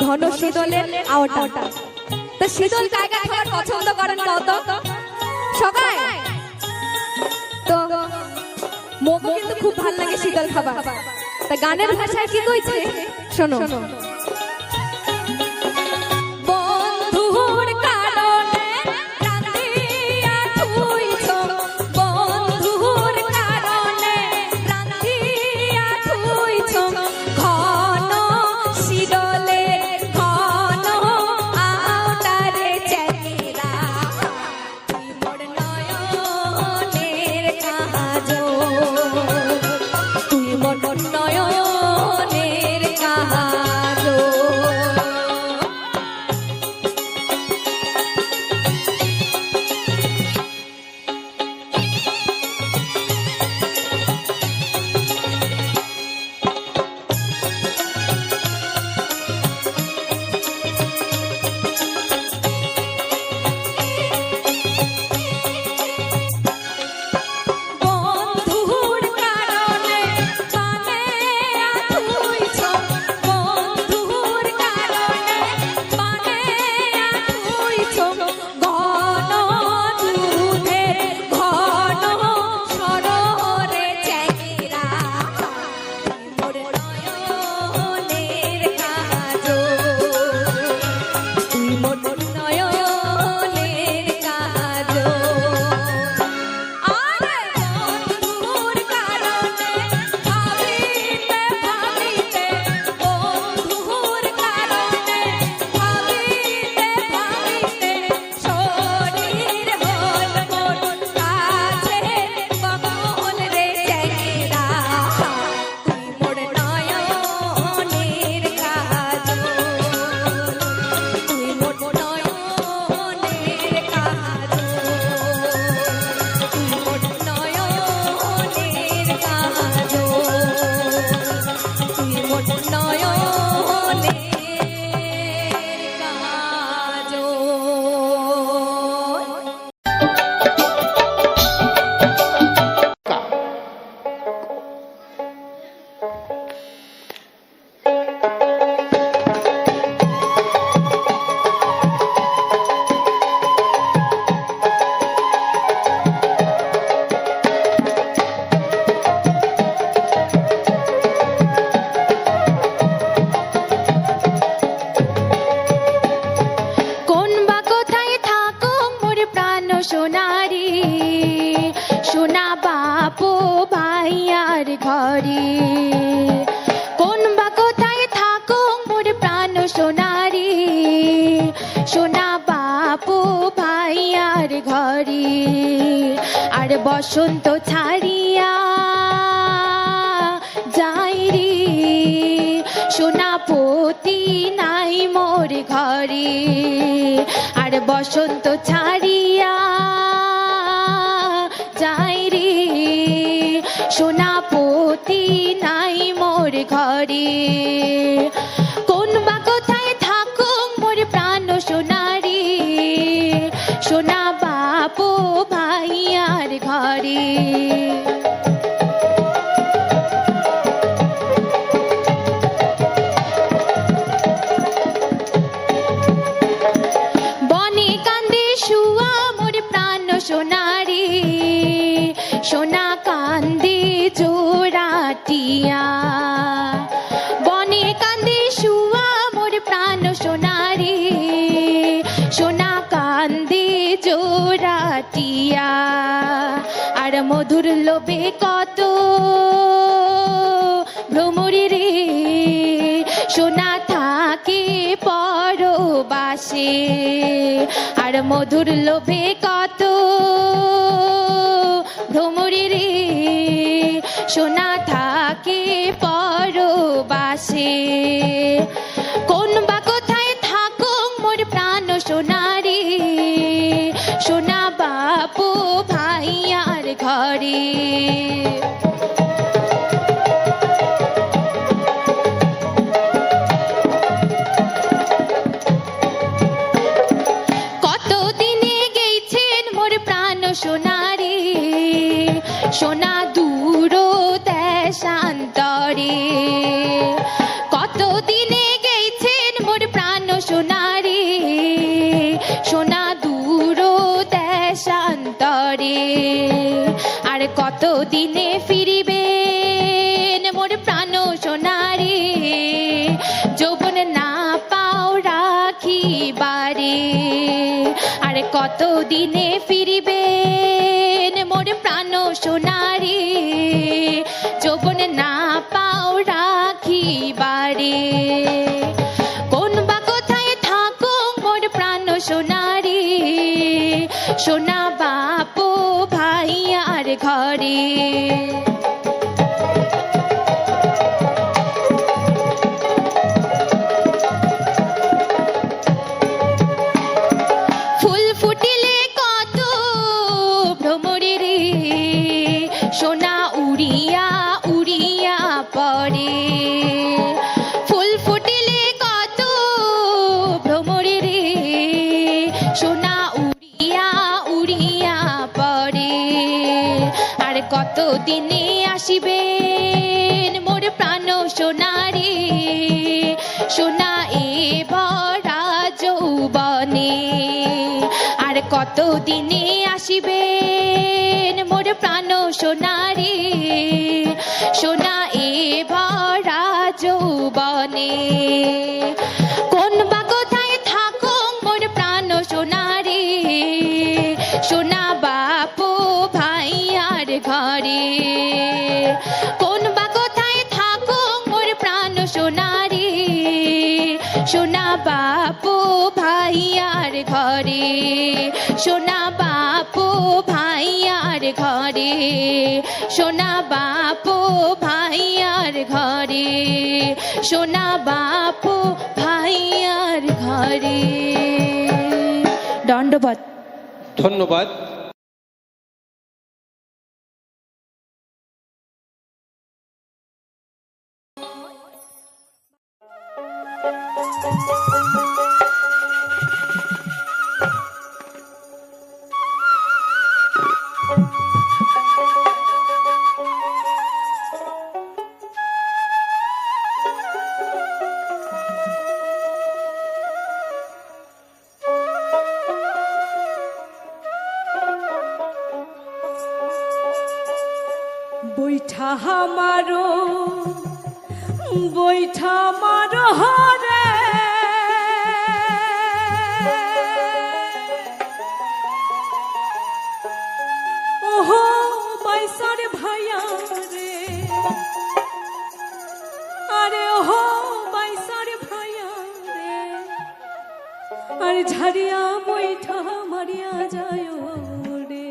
ঘন শীতলের আওটা। তো শীতল জায়গা খাবার পছন্দ করেন কত সবাই? তো মোগো কিন্তু খুব ভালো লাগে শীতল খাবার। তা গানের ভাষায় কি কইছে শোনো। বসন্ত ছাড়িয়া যাই রে সোনাপতি নাই মোর ঘরে। আর বসন্ত ছাড়িয়া যাই রে সোনাপতি নাই মোর ঘরে। কোন বা কোথায় থাকো মোর প্রাণ সোনারি সোনা বাপু ভাইয়ার ঘরে। বনে কান্দে শুয়া মোর প্রাণ সোনারি সোনা কান্দে জোড়াটিয়া। বনে কান্দে শুয়া মোর প্রাণ সোনারি সোনা কান্দে জোড়াটিয়া। আর মধুর লোভে কত ভ্রমরে রে সোনা থাকে পরবাসে। আর মধুর লোভে কত ভ্রমরে রে সোনা থাকে পরবাসে। কোন বা কোথায় থাকো মোর প্রাণ সোনারি সোনা বাপু ভাইয়ার ঘরে। কতদিনে গেছেন মোর প্রাণ সোনারি সোনা দূর দেশান্তরে। কতদিনে গেছেন মোর প্রাণ সোনারে সোনা দূর দেশান্তরে আর কত দিনে ফিরিবে মোর প্রাণ সোনারে যৌবন না পাও রাখিবারে আর কত দিনে ফিরিবে মোর প্রাণ সোনারে যৌবন না পাও রাখিবারে কোন বা কোথায় থাকো মোর প্রাণ সোনারে সোনা বাপু ভাই আর ঘরে ফুল ফুটিলে কত ভ্রমরে রে সোনা উড়িয়া উড়িয়া পড়ে ফুল ফুটিলে কত ভ্রমরে রে সোনা উড়িয়া উড়িয়া পড়ে আর কত দিনে আসিবেন মোর প্রাণ সোনারে সোনা এ ভরা যৌবনে আর কত দিনে আসিবেন মোর প্রাণ সোনারে সোনা এ ভরা যৌবনে কোন বা কোথায় থাকো মোর প্রাণ সোনারে সোনা বাপু ভাই আর ঘরে কোন বা কোথায় থাকো মোর প্রাণ সোনারে সোনা বাপু ভাই আর ঘরে সোনা বাপু ভাই আর ঘরে সোনা বাপু ভাই আর ঘরে সোনা বাপু ভাই আর ঘরে দণ্ডবত ধন্যবাদ। বৈঠা মারো হরে ওহো বাইসার ভাইয়া রে আরে ওহো বাইসার ভাইয়া রে আরে ঝাড়িয়া বৈঠা মারিয়া যায় রে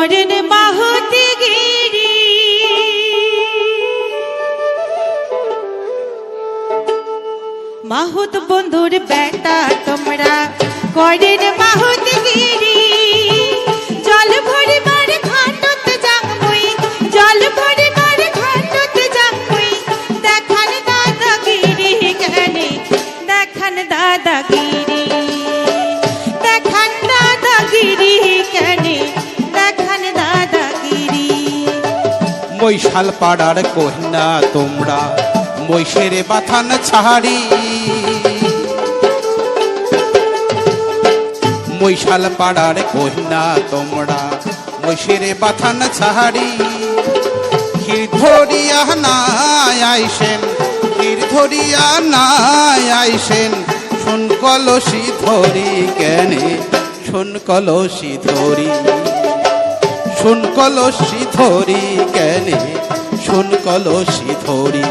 করেন মাহুতি গিরি মাহুত বন্ধুর বেটা তোমরা করেন মাহুতি গিরি জল ভরে মারে ঘাটত জামুই জল ভরে মারে ঘাটত জামুই দেখান দাদাগিরি কেনে দেখান দাদাগিরি দেখান দাদাগিরি কেনে দেখান দাদাগিরি মৈশাল পাড়ার কন্যা তোমরা মৈশের বাথান ছাড়ি মৈশাল পাড়ার কন্যা তোমরা মৈশের বাথান ছাড়ি ক্ষীর ধরিয়া নাই আইসেন ক্ষীর ধরিয়া নাই আইসেন শুন কলসি ধরি কেনে শুন কলসি ধরি শুন কলসি ধরি কেনে শুন কলসি ধরি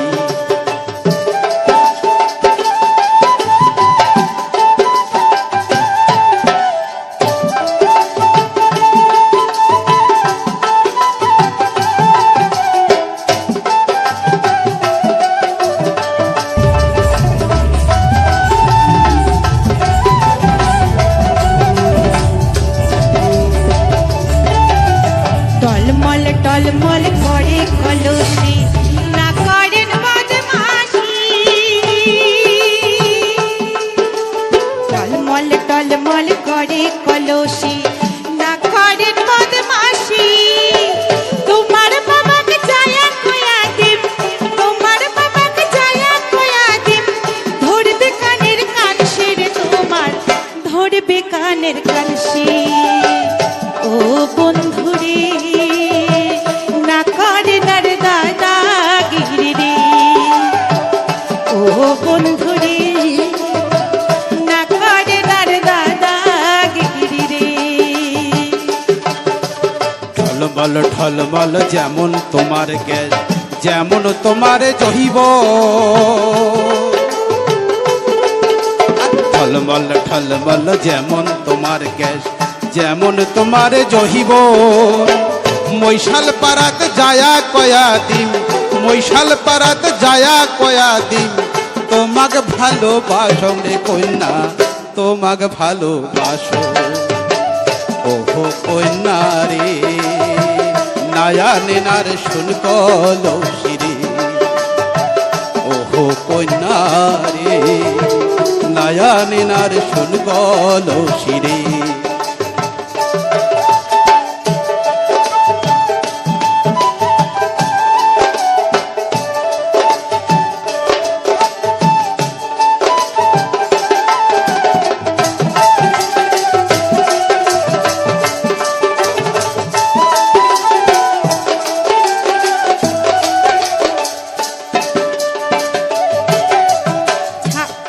টলমল টলমল করে কলসি না করেন বদমাশি টলমল টলমল করে কলসি না করেন বদমাশি তোমার বাবাকে যায়া কয়া দিম তোমার বাবাকে যায়া কয়া দিম ধরবে কানের কানসি রে তোমার ধরবে কানের কানসি ও বন্ধুরে না করে দার দাদাগিরি রে ও বন্ধুরে না করে দার দাদাগিরি রে ঢলমল ঢলমল যেমন তোমার গ্যাস যেমন তোমার জহিব ঢলমল ঢলমল যেমন তোমার গ্যাস যেমন তোমার জহিব মৈশাল পারাত যায়া কয়া দিম মৈশাল পারাত যায়া কয়া দিম তোমাক ভালোবাসো রে কন্যা তোমাক ভালোবাসো ওহো কন্যা রে নায়া নেনার শুন কলসি রে ওহো কন্যা রে নায়া নেনার শুন কলসি রে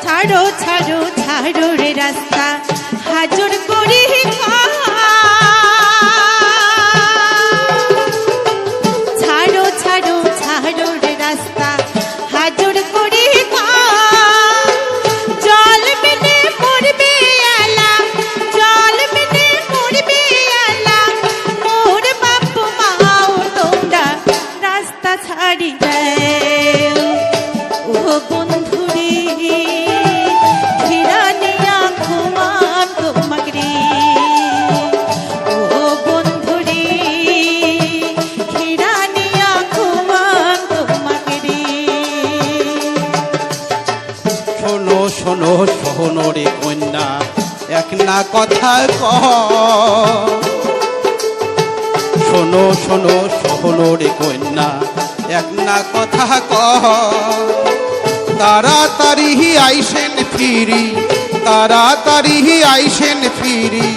ছাড়ো ছাড়ো ছাড়ো রে রাস্তা হাজর করি ছাড়ো ছাড়ো ছাড়ো রে রাস্তা হাজর করি জল মেনে পড়বে আলা জল মেনে পড়বে আলা মোর বাপু মাও তোমরা রাস্তা ছাড়ি দেও ও বন্ধুরে ঘিরানিয়া ঘুমাম তোমাকে রে ও বন্ধুরে ঘিরানিয়া ঘুমাম তোমাকে রে শোনো শোনো শোনো রে কন্যা এক না কথা কহ শোনো শোনো শোনো রে কন্যা এক না কথা কহ তাড়াতাড়ি আইসেন ফিরি তাড়াতাড়ি আইসেন ফিরি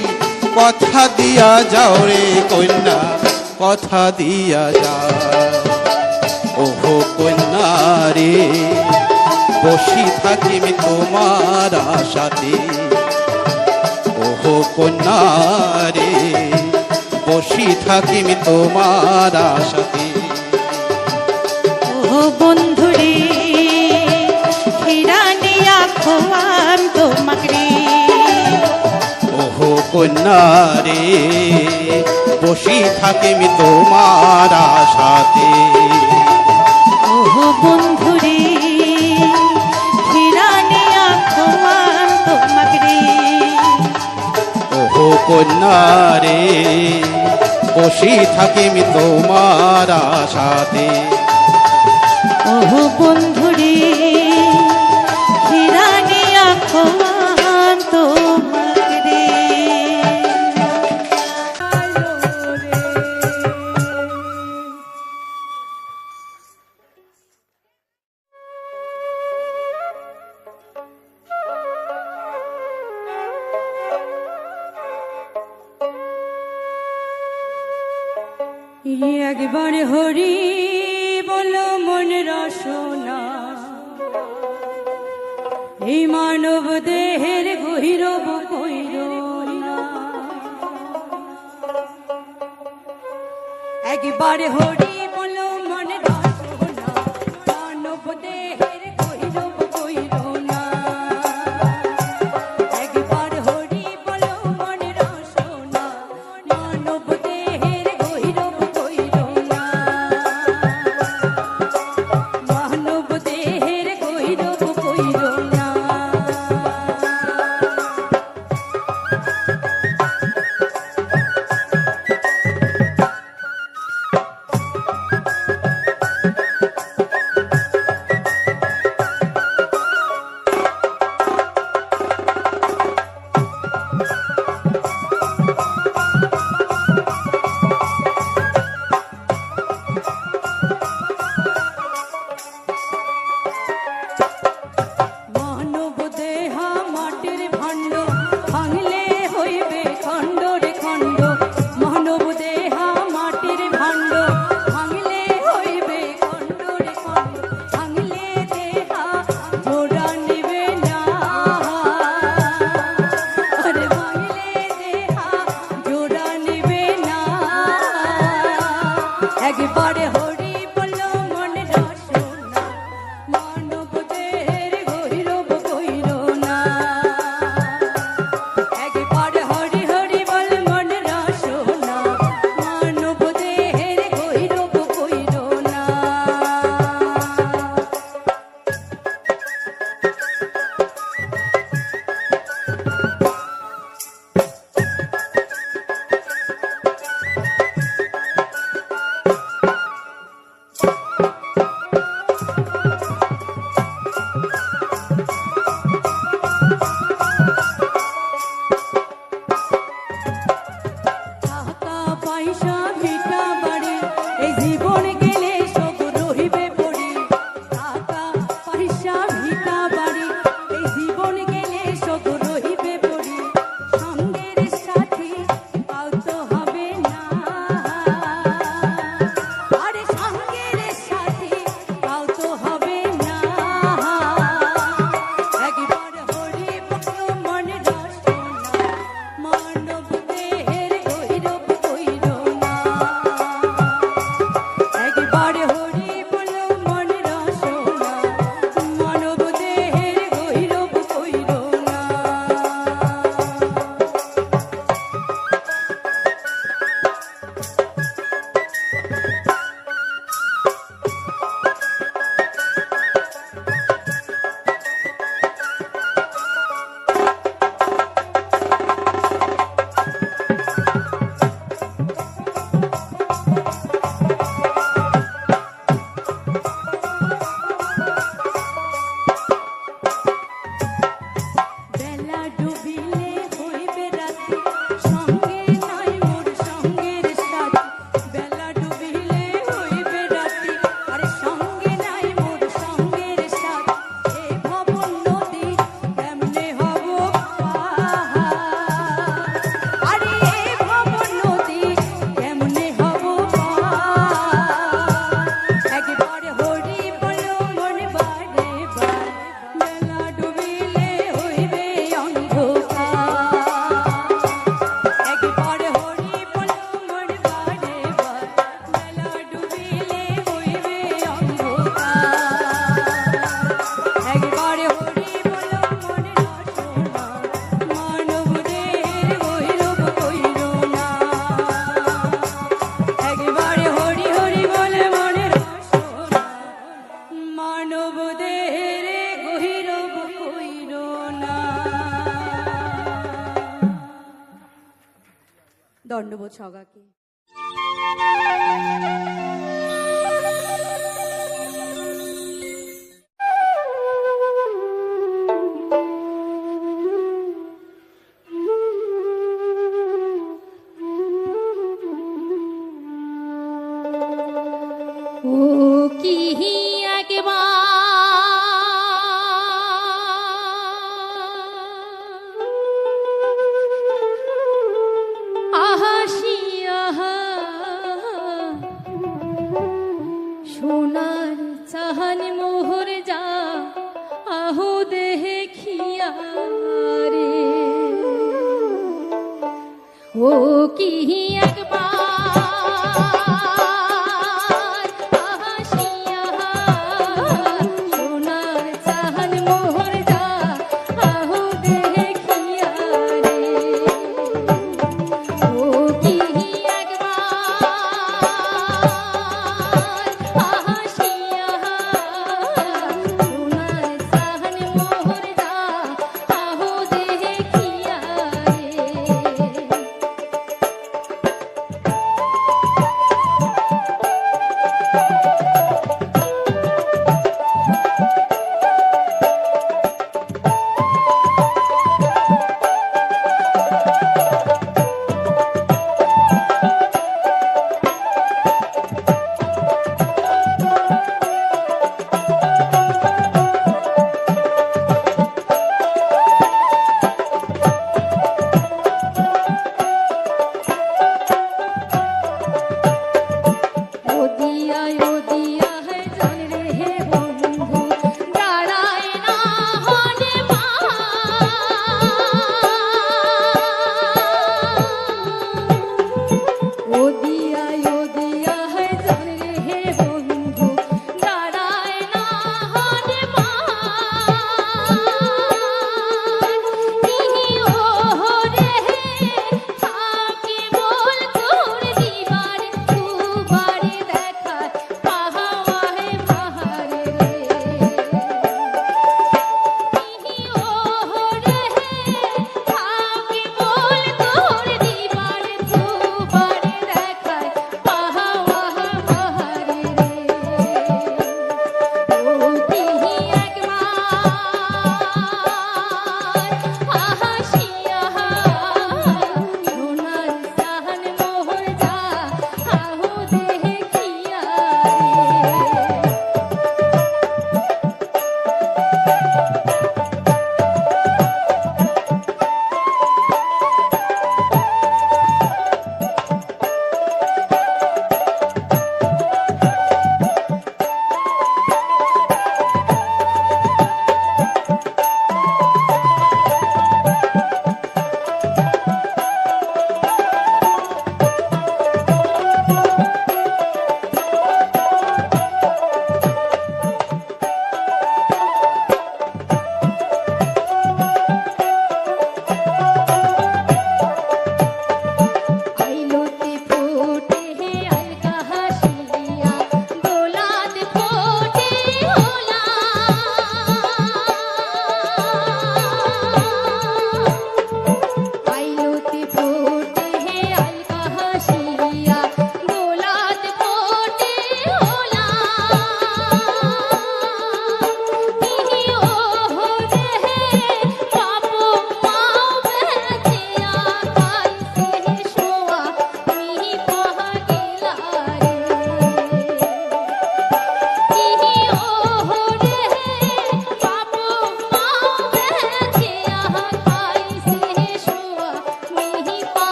কথা দিয়া যাও রে কন্যা কথা দিয়া যাও ওহো কন্যা রে বসি থাকিমি তোমার আশাতে ওহো কন্যা রে বসি থাকিমি তোমার আশাতে ও বন্ধুরে ঘিরানিয়া খোয়াম তোমাকে রে ওহো কন্যা রে বসি থাকি আমি তোমার আশাতে। ওহো বন্ধুরে ফিরানি আখোয়ান তোমাকে রে। ওহো কন্যা রে বসি থাকি আমি তোমার আশাতে। ওহো বন্ধুরে ফিরানি আখোয়ান তোমাকে রে। একবার হরি বলো মন রসনা, এই মানব দেহের গহিরব কইর না। একবার হরি বলো মন রসনা, মানব দেহের গহিরব কইর না। একবার হরি বলো মন রসনা, মানব দেহের গহিরব কইর না। মানব দেহের গহিরব কইর না। দণ্ডবোধ সগাকে। ও কি একবার আহাসিয়া সোনার চাহান মোহর যা আহো দেখিয়া রে ও কি একবার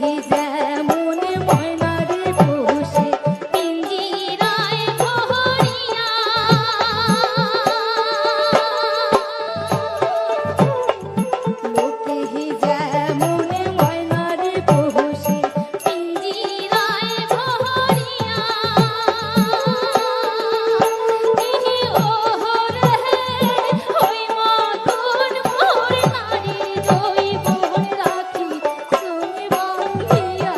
যেমন ময়নারে পোষে পিঞ্জিরায় ভরিয়া লোকে যেমন ময়নারে পোষে পিঞ্জিরায় ভরিয়া তিনি ওহরে হই মতন মোর নারী জৈবন রাখি তুমি বাঁধিয়া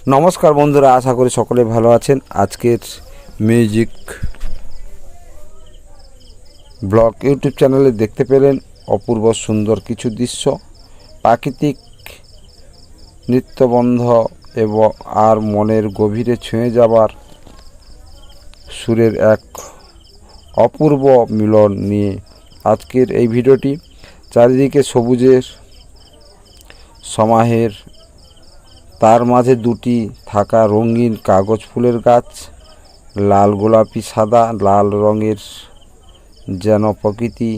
নমস্কার বন্ধুরা, আশা করি সকলে ভালো আছেন। আজকের মিউজিক ব্লগ ইউটিউব চ্যানেলে দেখতে পেলেন অপূর্ব সুন্দর কিছু দৃশ্য, প্রাকৃতিক নৃত্যবন্ধ এবং আর মনের গভীরে ছুঁয়ে যাবার সুরের এক অপূর্ব মিলন নিয়ে আজকের এই ভিডিওটি। চারিদিকে সবুজের সমাহের, তার মাঝে দুটি থাকা রঙিন কাগজ ফুলের গাছ, লাল গোলাপি সাদা লাল রঙের, যেন প্রকৃতি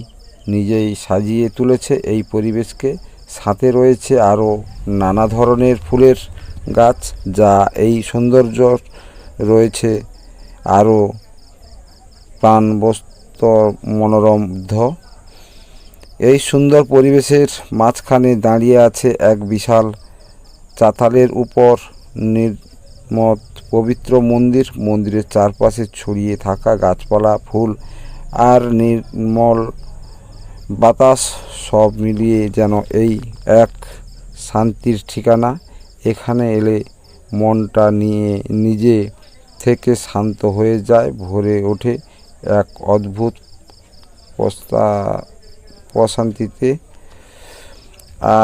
নিজেই সাজিয়ে তুলেছে এই পরিবেশকে। সাথে রয়েছে আরও নানা ধরনের ফুলের গাছ, যা এই সৌন্দর্য রয়েছে আরও প্রাণবন্ত মনোরমধ। এই সুন্দর পরিবেশের মাঝখানে দাঁড়িয়ে আছে এক বিশাল চাতালের উপর নির্মল পবিত্র মন্দির। মন্দিরের চারপাশে ছড়িয়ে থাকা গাছপালা, ফুল আর নির্মল বাতাস সব মিলিয়ে যেন এই এক শান্তির ঠিকানা। এখানে এলে মনটা নিজে থেকে শান্ত হয়ে যায়, ভরে ওঠে এক অদ্ভুত প্রশান্তিতে।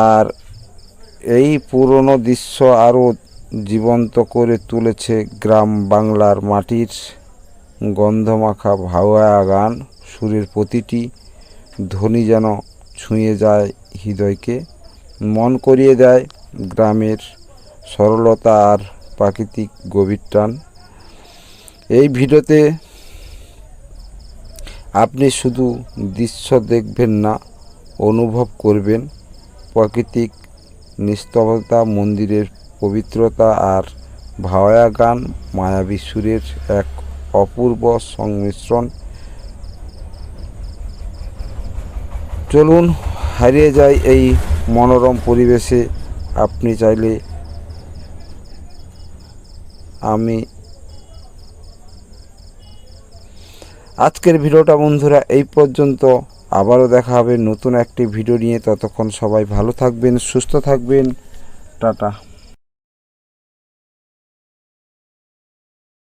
আর এই পুরনো দৃশ্য আরও জীবন্ত করে তুলেছে গ্রাম বাংলার মাটির গন্ধমাখা ভাওয়া গান। সুরের প্রতিটি ধ্বনি যেন ছুঁয়ে যায় হৃদয়কে, মন করিয়ে দেয় গ্রামের সরলতা আর প্রাকৃতিক গভীর টান। এই ভিডিওতে আপনি শুধু দৃশ্য দেখবেন না, অনুভব করবেন প্রাকৃতিক নিস্তব্ধতা, মন্দিরের পবিত্রতা আর ভাওয়া গান, মায়াবী সুরের এক অপূর্ব সংমিশ্রণ। চলুন হারিয়ে যায় এই মনোরম পরিবেশে। আপনি চাইলে আজকের ভিডিওটা বন্ধুরা এই পর্যন্ত। আবারও দেখা হবে নতুন একটি ভিডিও নিয়ে। ততক্ষণ সবাই ভালো থাকবেন, সুস্থ থাকবেন। টাটা।